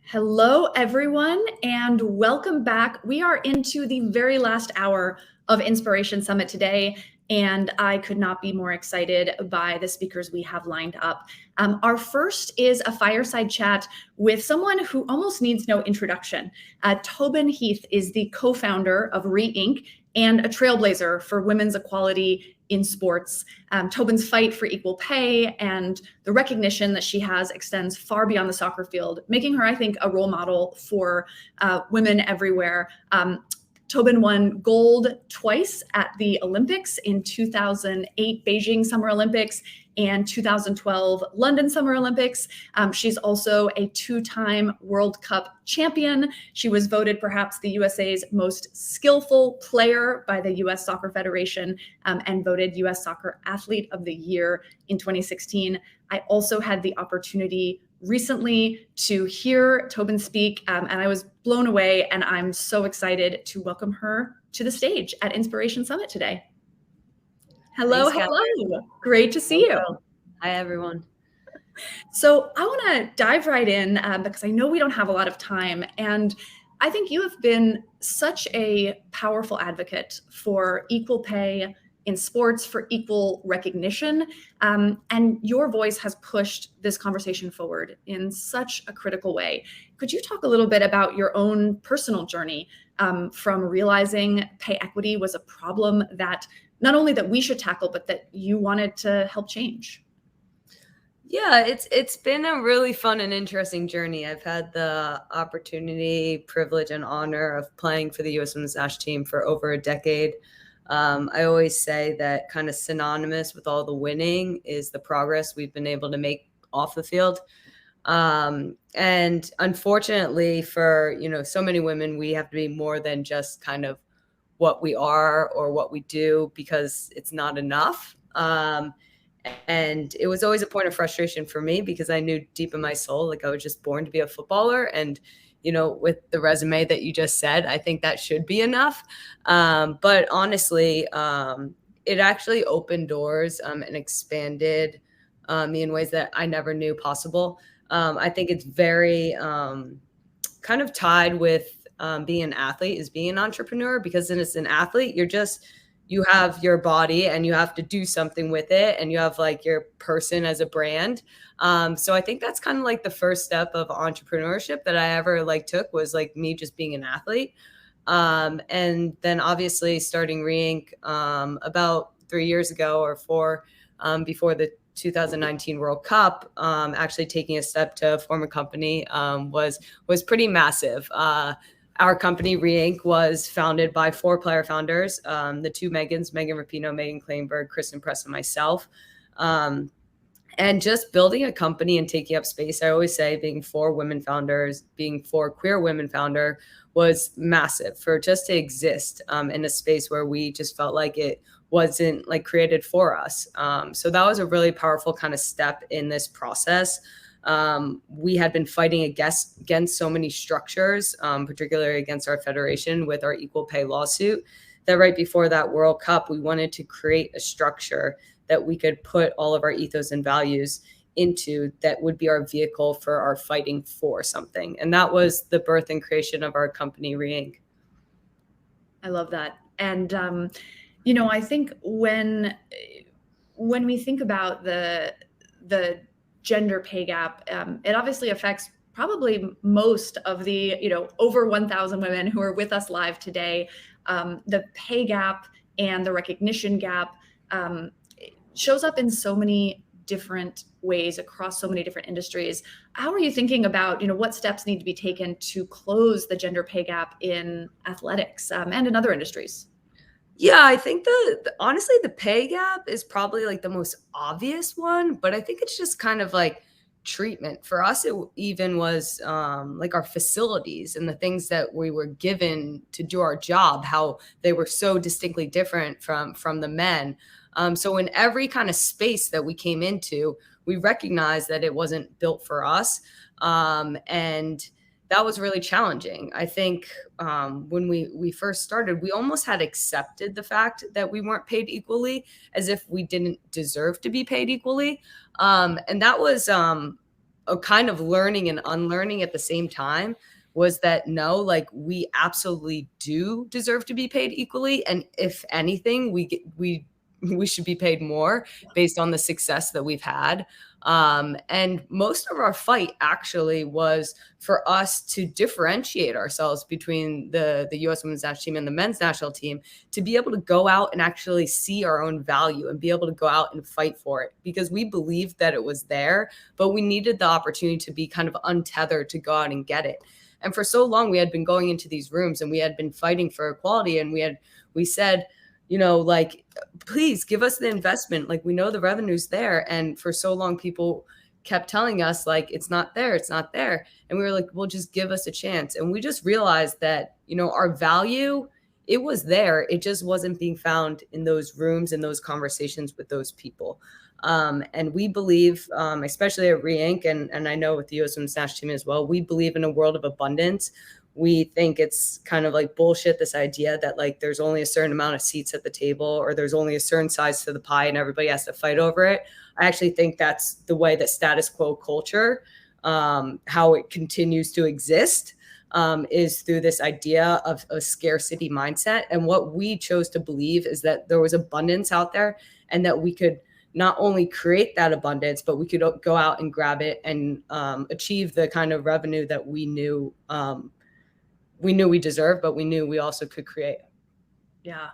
Hello, everyone, and welcome back. We are into the very last hour of Inspiration Summit today, and I could not be more excited by the speakers we have lined up. Our first is a fireside chat with someone who almost needs no introduction. Tobin Heath is the co-founder of Inc. and a trailblazer for women's equality in sports. Tobin's fight for equal pay and the recognition that she has extends far beyond the soccer field, making her, I think, a role model for women everywhere. Tobin won gold twice at the Olympics in 2008 Beijing Summer Olympics and 2012 London Summer Olympics. She's also a two-time World Cup champion. She was voted perhaps the USA's most skillful player by the US Soccer Federation and voted US Soccer Athlete of the Year in 2016. I also had the opportunity recently to hear Tobin speak, and I was blown away, and I'm so excited to welcome her to the stage at Inspiration Summit today. Hello, Thanks, hello. Great to see you. Hi, everyone. So I want to dive right in because I know we don't have a lot of time, and I think you have been such a powerful advocate for equal pay in sports, for equal recognition, and your voice has pushed this conversation forward in such a critical way. Could you talk a little bit about your own personal journey from realizing pay equity was a problem that not only that we should tackle, but that you wanted to help change? Yeah, it's been a really fun and interesting journey. I've had the opportunity, privilege, and honor of playing for the U.S. Women's National Team for over a decade. I always say that kind of synonymous with all the winning is the progress we've been able to make off the field. And unfortunately for, so many women, we have to be more than just kind of what we are or what we do because it's not enough. And it was always a point of frustration for me because I knew deep in my soul, like I was just born to be a footballer. And, with the resume that you just said, I think that should be enough. But honestly, it actually opened doors and expanded me in ways that I never knew possible. I think it's very kind of tied with being an athlete is being an entrepreneur, because then it's an athlete, you have your body and you have to do something with it, and you have like your person as a brand. So I think that's kind of like the first step of entrepreneurship that I ever took, was like me just being an athlete. And then obviously starting Inc. About 3 years ago or 4, before the 2019 World Cup, actually taking a step to form a company was pretty massive. Our company, Inc., was founded by 4 player founders, the 2 Megans, Megan Rapinoe, Megan Kleinberg, Kristen Press, and myself. And just building a company and taking up space. I always say being 4 women founders, being 4 queer women founder was massive for just to exist in a space where we just felt like it wasn't created for us. So that was a really powerful kind of step in this process. We had been fighting against so many structures, particularly against our federation with our equal pay lawsuit, that right before that World Cup, we wanted to create a structure that we could put all of our ethos and values into, that would be our vehicle for our fighting for something. And that was the birth and creation of our company, Inc. I love that. And, I think when we think about the gender pay gap, it obviously affects probably most of the, over 1,000 women who are with us live today. The pay gap and the recognition gap shows up in so many different ways across so many different industries. How are you thinking about, what steps need to be taken to close the gender pay gap in athletics and in other industries? Yeah, I think honestly, the pay gap is probably the most obvious one, but I think it's just kind of treatment. For us, it even was our facilities and the things that we were given to do our job, how they were so distinctly different from the men. So in every kind of space that we came into, we recognized that it wasn't built for us. And that was really challenging. I think when we first started, we almost had accepted the fact that we weren't paid equally, as if we didn't deserve to be paid equally. And that was a kind of learning and unlearning at the same time was that no, like we absolutely do deserve to be paid equally, and if anything, we should be paid more based on the success that we've had. And most of our fight actually was for us to differentiate ourselves between the U.S. women's national team and the men's national team, to be able to go out and actually see our own value and be able to go out and fight for it, because we believed that it was there, but we needed the opportunity to be kind of untethered to go out and get it. And for so long, we had been going into these rooms and we had been fighting for equality. And we said, you know, like, please give us the investment. Like, we know the revenue's there. And for so long, people kept telling us, like, it's not there, it's not there. And we were like, well, just give us a chance. And we just realized that, you know, our value, it was there. It just wasn't being found in those rooms and those conversations with those people. And we believe, especially at Reinc, and I know with the U.S. Women's National Team as well, we believe in a world of abundance. We think it's kind of like bullshit, this idea that like there's only a certain amount of seats at the table, or there's only a certain size to the pie and everybody has to fight over it. I actually think that's the way that status quo culture, how it continues to exist, is through this idea of a scarcity mindset. And what we chose to believe is that there was abundance out there, and that we could not only create that abundance, but we could go out and grab it and achieve the kind of revenue that we knew we deserved, but we knew we also could create. Yeah,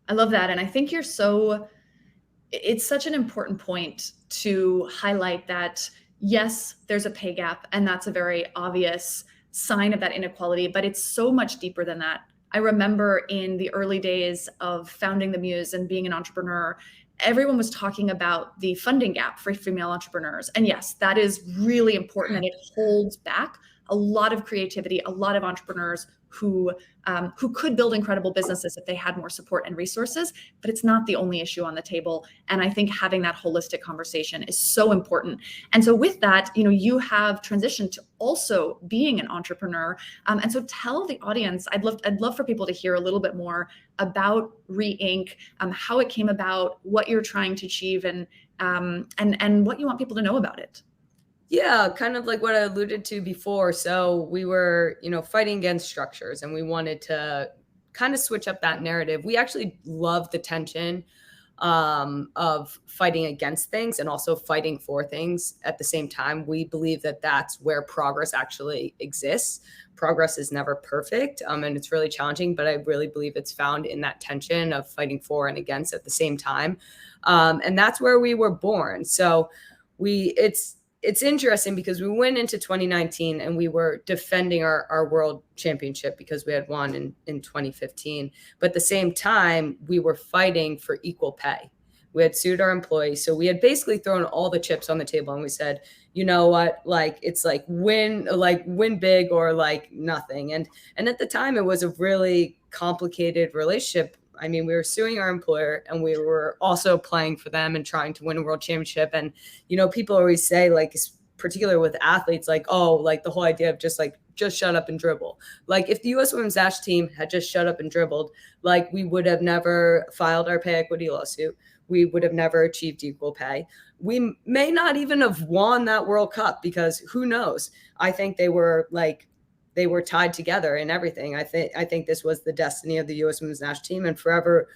I love that. And I think it's such an important point to highlight that, yes, there's a pay gap, and that's a very obvious sign of that inequality, but it's so much deeper than that. I remember in the early days of founding the Muse and being an entrepreneur, everyone was talking about the funding gap for female entrepreneurs. And yes, that is really important, and it holds back a lot of creativity, a lot of entrepreneurs who could build incredible businesses if they had more support and resources. But it's not the only issue on the table. And I think having that holistic conversation is so important. And so with that, you know, you have transitioned to also being an entrepreneur. And so tell the audience, I'd love for people to hear a little bit more about Reinc, how it came about, what you're trying to achieve, and what you want people to know about it. Yeah, kind of like what I alluded to before. So we were, you know, fighting against structures, and we wanted to kind of switch up that narrative. We actually love the tension of fighting against things and also fighting for things at the same time. We believe that that's where progress actually exists. Progress is never perfect, and it's really challenging, but I really believe it's found in that tension of fighting for and against at the same time. And that's where we were born. So it's interesting because we went into 2019 and we were defending our world championship because we had won in 2015. But at the same time, we were fighting for equal pay. We had sued our employees. So we had basically thrown all the chips on the table, and we said, you know what, like, it's like win big or like nothing. And at the time, it was a really complicated relationship. I mean, we were suing our employer, and we were also playing for them and trying to win a world championship. And, you know, people always say, like, particularly with athletes, like, oh, like the whole idea of just shut up and dribble. Like, if the U.S. women's national team had just shut up and dribbled, like, we would have never filed our pay equity lawsuit. We would have never achieved equal pay. We may not even have won that World Cup, because who knows? I think they were tied together in everything. I think this was the destiny of the U.S. women's national team, and forever,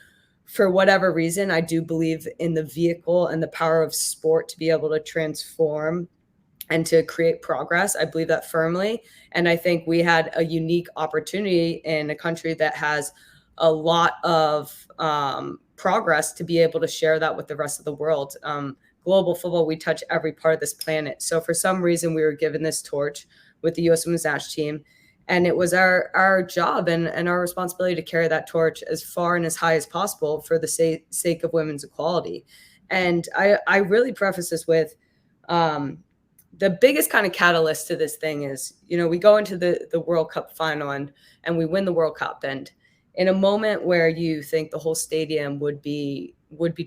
for whatever reason, I do believe in the vehicle and the power of sport to be able to transform and to create progress. I believe that firmly. And I think we had a unique opportunity in a country that has a lot of progress to be able to share that with the rest of the world. Global football, we touch every part of this planet. So for some reason, we were given this torch with the U.S. women's national team. And it was our job and our responsibility to carry that torch as far and as high as possible for the sake of women's equality. And I really preface this with the biggest kind of catalyst to this thing is, you know, we go into the World Cup final and we win the World Cup. And in a moment where you think the whole stadium would be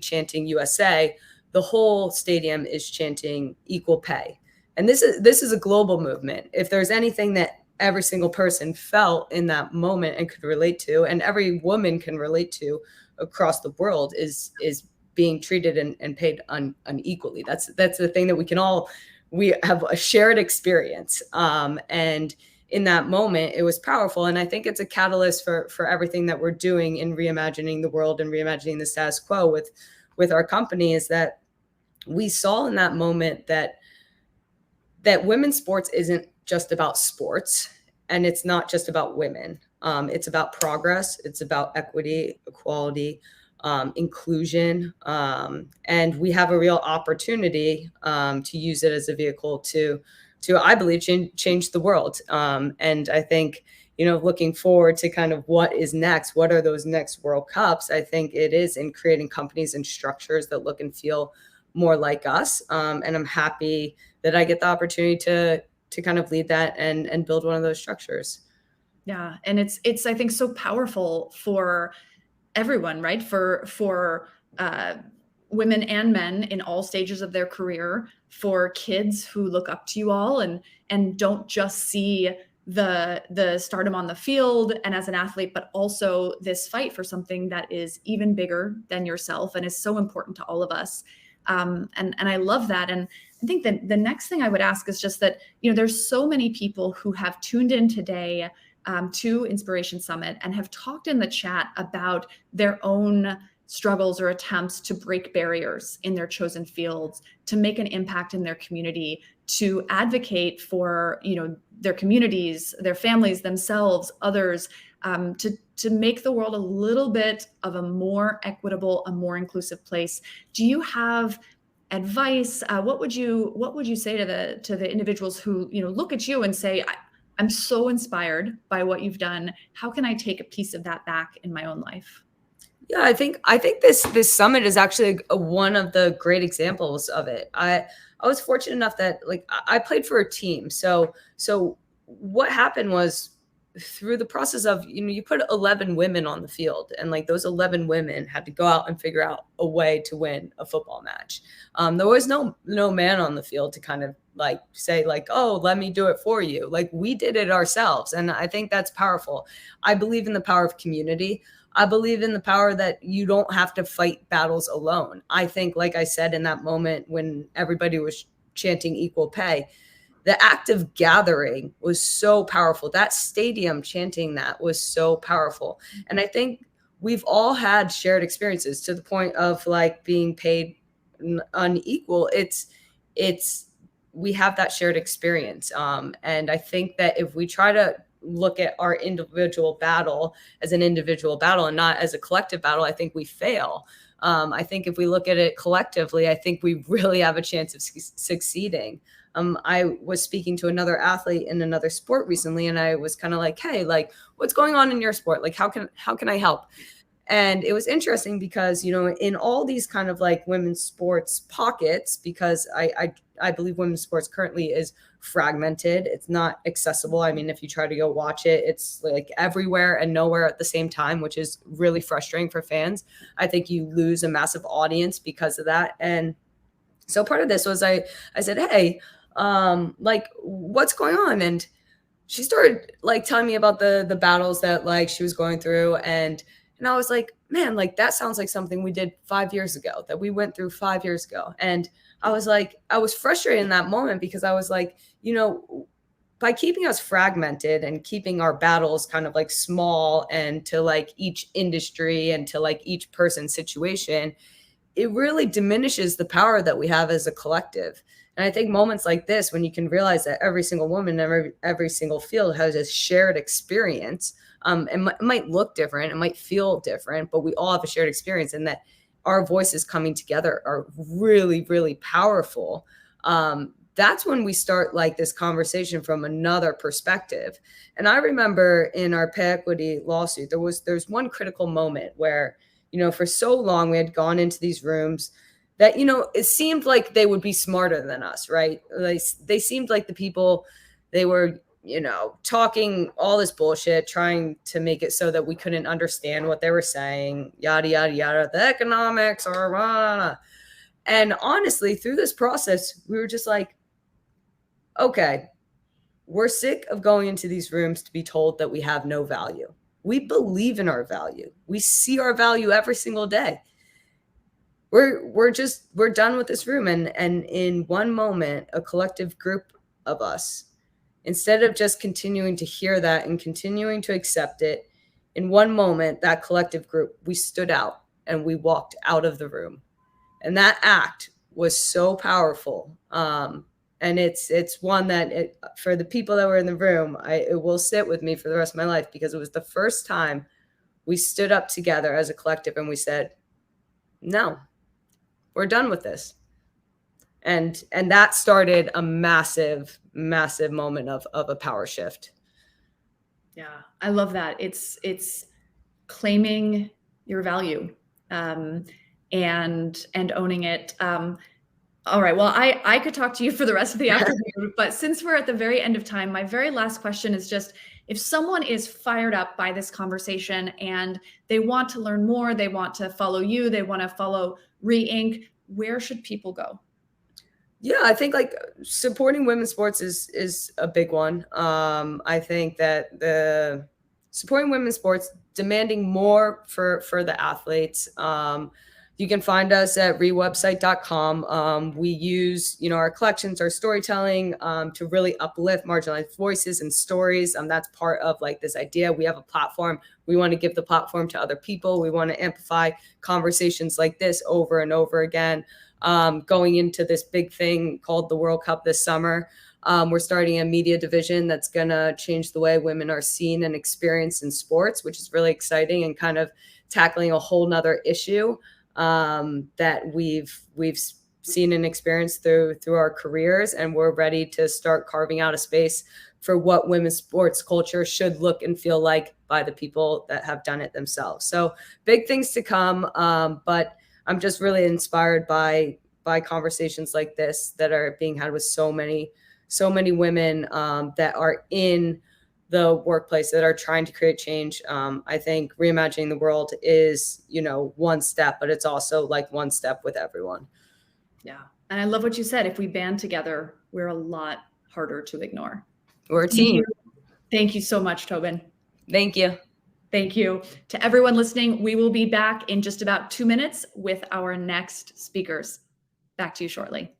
chanting USA, the whole stadium is chanting equal pay. And this is a global movement. If there's anything that every single person felt in that moment and could relate to, and every woman can relate to across the world, is being treated and paid unequally. That's the thing that we can all we have a shared experience. And in that moment, it was powerful. And I think it's a catalyst for everything that we're doing in reimagining the world and reimagining the status quo with our company, is that we saw in that moment that women's sports isn't just about sports, and it's not just about women. It's about progress. It's about equity, equality, inclusion. And we have a real opportunity to use it as a vehicle to I believe, change the world. And I think, looking forward to kind of what is next, what are those next World Cups? I think it is in creating companies and structures that look and feel more like us. And I'm happy that I get the opportunity to kind of lead that and build one of those structures. Yeah. And it's, I think, so powerful for everyone, right? For women and men in all stages of their career, for kids who look up to you all and don't just see the stardom on the field and as an athlete, but also this fight for something that is even bigger than yourself and is so important to all of us. And I love that. And I think that the next thing I would ask is just that, there's so many people who have tuned in today to Inspiration Summit and have talked in the chat about their own struggles or attempts to break barriers in their chosen fields, to make an impact in their community, to advocate for, their communities, their families, themselves, others, to make the world a little bit of a more equitable, a more inclusive place. Do you have advice? What would you say to the individuals who, look at you and say, I'm so inspired by what you've done. How can I take a piece of that back in my own life? Yeah, I think this summit is actually one of the great examples of it. I was fortunate enough that I played for a team. So what happened was, through the process of, you put 11 women on the field, and those 11 women had to go out and figure out a way to win a football match. There was no man on the field to kind of say oh, let me do it for you. We did it ourselves. And I think that's powerful. I believe in the power of community. I believe in the power that you don't have to fight battles alone. I think, like I said, in that moment when everybody was chanting equal pay, the act of gathering was so powerful. That stadium chanting that was so powerful. And I think we've all had shared experiences to the point of being paid unequal. We have that shared experience. And I think that if we try to look at our individual battle as an individual battle and not as a collective battle, I think we fail. I think if we look at it collectively, I think we really have a chance of succeeding. I was speaking to another athlete in another sport recently, and I was kind of hey, what's going on in your sport? How can I help? And it was interesting because, in all these kind of women's sports pockets, because I believe women's sports currently is fragmented. It's not accessible. I mean, if you try to go watch it, it's everywhere and nowhere at the same time, which is really frustrating for fans. I think you lose a massive audience because of that. And so part of this was I said, hey, what's going on? And she started telling me about the battles that she was going through. And I was like, man, that sounds like something we did 5 years ago, that we went through 5 years ago. And I was frustrated in that moment because I was by keeping us fragmented and keeping our battles kind of small and to each industry and to each person's situation, it really diminishes the power that we have as a collective. And I think moments like this, when you can realize that every single woman in every single field has a shared experience, it might look different, it might feel different, but we all have a shared experience, and that our voices coming together are really, really powerful. That's when we start this conversation from another perspective. And I remember in our pay equity lawsuit, there's one critical moment where, for so long we had gone into these rooms that, it seemed like they would be smarter than us, right? They seemed like the people, they were, talking all this bullshit, trying to make it so that we couldn't understand what they were saying, yada, yada, yada, the economics are, blah, blah. And honestly, through this process, we were just okay, we're sick of going into these rooms to be told that we have no value. We believe in our value. We see our value every single day. we're done with this room. And in one moment, a collective group of us, instead of just continuing to hear that and continuing to accept it, in one moment, that collective group, we stood out and we walked out of the room. And that act was so powerful. And it's one that for the people that were in the room, it will sit with me for the rest of my life, because it was the first time we stood up together as a collective and we said, no, we're done with this. And that started a massive, massive moment of a power shift. Yeah, I love that. It's claiming your value, and owning it. All right. Well, I could talk to you for the rest of the afternoon, but since we're at the very end of time, my very last question is just, if someone is fired up by this conversation and they want to learn more, they want to follow you, they want to follow Re-Inc., where should people go? Yeah, I think like supporting women's sports is a big one. I think that the supporting women's sports, demanding more for the athletes. You can find us at rewebsite.com. We use, our collections, our storytelling, to really uplift marginalized voices and stories. That's part of like this idea. We have a platform. We want to give the platform to other people. We want to amplify conversations like this over and over again. Going into this big thing called the World Cup this summer. We're starting a media division that's going to change the way women are seen and experienced in sports, which is really exciting, and kind of tackling a whole nother issue that we've seen and experienced through our careers. And we're ready to start carving out a space for what women's sports culture should look and feel like by the people that have done it themselves. So big things to come. But I'm just really inspired by conversations like this that are being had with so many women that are in the workplace, that are trying to create change. I think reimagining the world is, one step, but it's also like one step with everyone. Yeah. And I love what you said. If we band together, we're a lot harder to ignore. We're a team. Thank you so much, Tobin. Thank you. Thank you. To everyone listening, we will be back in just about 2 minutes with our next speakers. Back to you shortly.